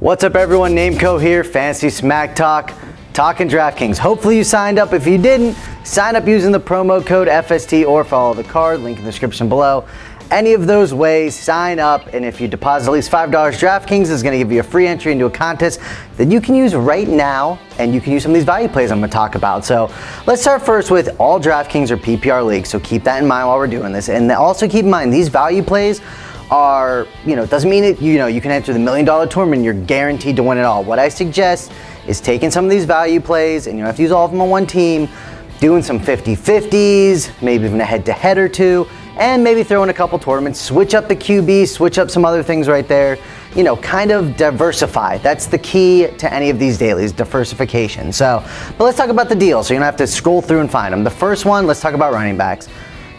What's up everyone, Nameco here, Fantasy Smack Talk, talking DraftKings. Hopefully you signed up. If you didn't, sign up using the promo code FST or follow the card, link in the description below. Any of those ways, sign up, and if you deposit at least $5, DraftKings is going to give you a free entry into a contest that you can use right now, and you can use some of these value plays I'm going to talk about. So let's start first with all DraftKings or PPR leagues, so keep that in mind while we're doing this. And also keep in mind, these value plays are, doesn't mean it, you can enter the $1 million tournament and you're guaranteed to win it all. What I suggest is taking some of these value plays, and you don't have to use all of them on one team, doing some 50-50s, maybe even a head-to-head or two, and maybe throw in a couple tournaments, switch up the QB, switch up some other things right there, kind of diversify. That's the key to any of these dailies, diversification. But let's talk about the deals, so you don't have to scroll through and find them. The first one, let's talk about running backs.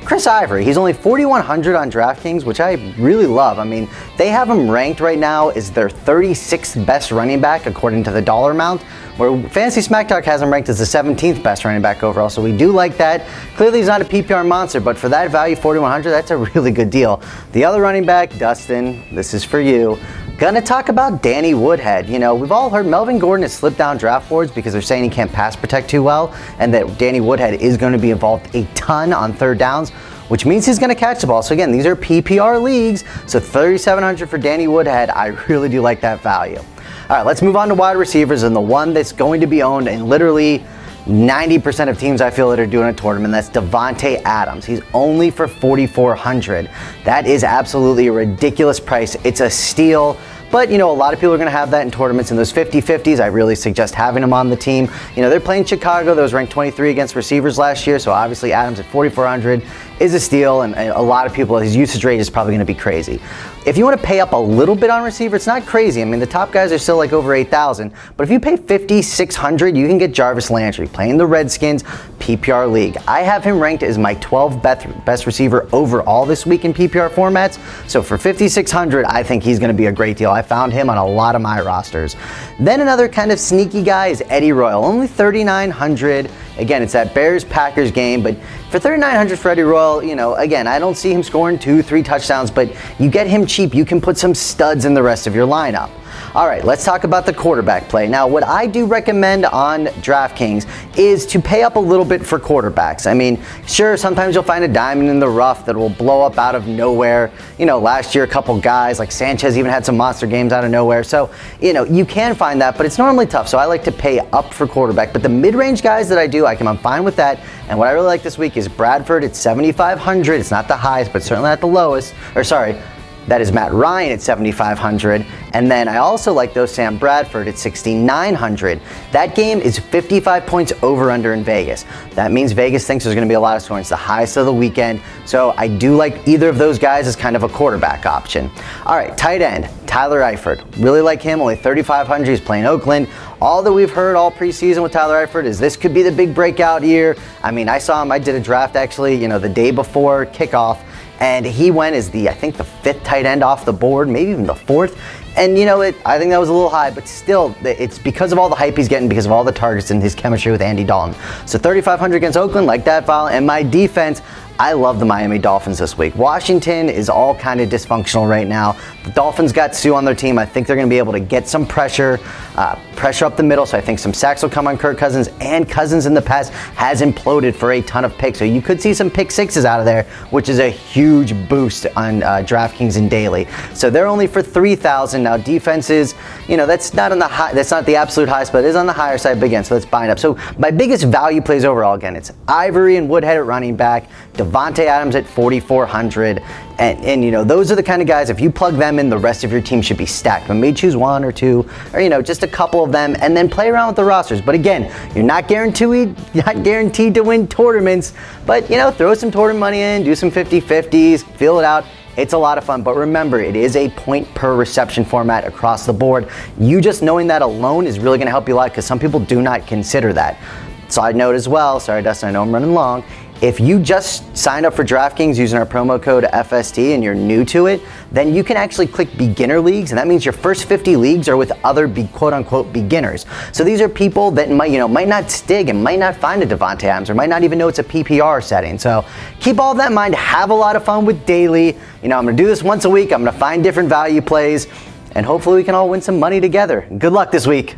Chris Ivory, he's only 4,100 on DraftKings, which I really love. I mean, they have him ranked right now as their 36th best running back according to the dollar amount, where Fantasy Smack Talk has him ranked as the 17th best running back overall, so we do like that. Clearly he's not a PPR monster, but for that value, 4,100, that's a really good deal. The other running back, Dustin, this is for you. Gonna talk about Danny Woodhead. We've all heard Melvin Gordon has slipped down draft boards because they're saying he can't pass protect too well, and that Danny Woodhead is going to be involved a ton on third downs, which means he's going to catch the ball. So again, these are PPR leagues, so 3,700 for Danny Woodhead. I really do like that value. All right, let's move on to wide receivers, and the one that's going to be owned in literally 90% of teams I feel that are doing a tournament, that's Davante Adams. He's only for 4,400. That is absolutely a ridiculous price. It's a steal. But, a lot of people are going to have that in tournaments. In those 50-50s, I really suggest having him on the team. They're playing Chicago. That was ranked 23 against receivers last year. So obviously Adams at 4,400 is a steal. And a lot of people, his usage rate is probably going to be crazy. If you want to pay up a little bit on receiver, it's not crazy. I mean, the top guys are still like over 8,000. But if you pay 5,600, you can get Jarvis Landry playing the Redskins PPR league. I have him ranked as my 12th best receiver overall this week in PPR formats. So for 5,600, I think he's going to be a great deal. I found him on a lot of my rosters. Then another kind of sneaky guy is Eddie Royal, only 3,900. Again, it's that Bears-Packers game, but for 3,900 for Eddie Royal, again, I don't see him scoring 2-3 touchdowns, but you get him cheap, you can put some studs in the rest of your lineup. All right, let's talk about the quarterback play. Now, what I do recommend on DraftKings is to pay up a little bit for quarterbacks. I mean, sure, sometimes you'll find a diamond in the rough that will blow up out of nowhere. Last year, a couple guys like Sanchez even had some monster games out of nowhere. So, you can find that, but it's normally tough. So I like to pay up for quarterback. But the mid-range guys that I do, I'm fine with that. And what I really like this week is Bradford at 7,500. It's not the highest, but certainly not the lowest. That is Matt Ryan at 7,500. And then I also like Sam Bradford at 6,900. That game is 55 points over under in Vegas. That means Vegas thinks there's going to be a lot of scoring. It's the highest of the weekend. So I do like either of those guys as kind of a quarterback option. All right, tight end, Tyler Eifert. Really like him, only 3,500. He's playing Oakland. All that we've heard all preseason with Tyler Eifert is this could be the big breakout year. I mean, I saw him, I did a draft actually, the day before kickoff. And he went as the 5th tight end off the board, maybe even the 4th. And I think that was a little high, but still, it's because of all the hype he's getting, because of all the targets and his chemistry with Andy Dalton. So 3,500 against Oakland, like that file. And my defense, I love the Miami Dolphins this week. Washington is all kind of dysfunctional right now. The Dolphins got Sue on their team. I think they're going to be able to get some pressure up the middle. So I think some sacks will come on Kirk Cousins. And Cousins in the past has imploded for a ton of picks. So you could see some pick sixes out of there, which is a huge boost on DraftKings and daily. So they're only for 3,000. Now defenses, that's not on the high. That's not the absolute highest, but it is on the higher side. But again, so let's bind up. So my biggest value plays overall, again, it's Ivory and Woodhead at running back. Davante Adams at 4,400, and those are the kind of guys, if you plug them in, the rest of your team should be stacked. But maybe choose one or two, or just a couple of them, and then play around with the rosters. But again, you're not guaranteed to win tournaments, but throw some tournament money in, do some 50-50s, feel it out. It's a lot of fun, but remember, it is a point per reception format across the board. You just knowing that alone is really going to help you a lot, because some people do not consider that. Side note as well, sorry Dustin, I know I'm running long. If you just signed up for DraftKings using our promo code FST and you're new to it, then you can actually click beginner leagues, and that means your first 50 leagues are with other quote-unquote beginners. So these are people that might not stig and might not find a Davante Adams, or might not even know it's a PPR setting. So keep all of that in mind. Have a lot of fun with daily. I'm going to do this once a week. I'm going to find different value plays. and hopefully we can all win some money together. Good luck this week.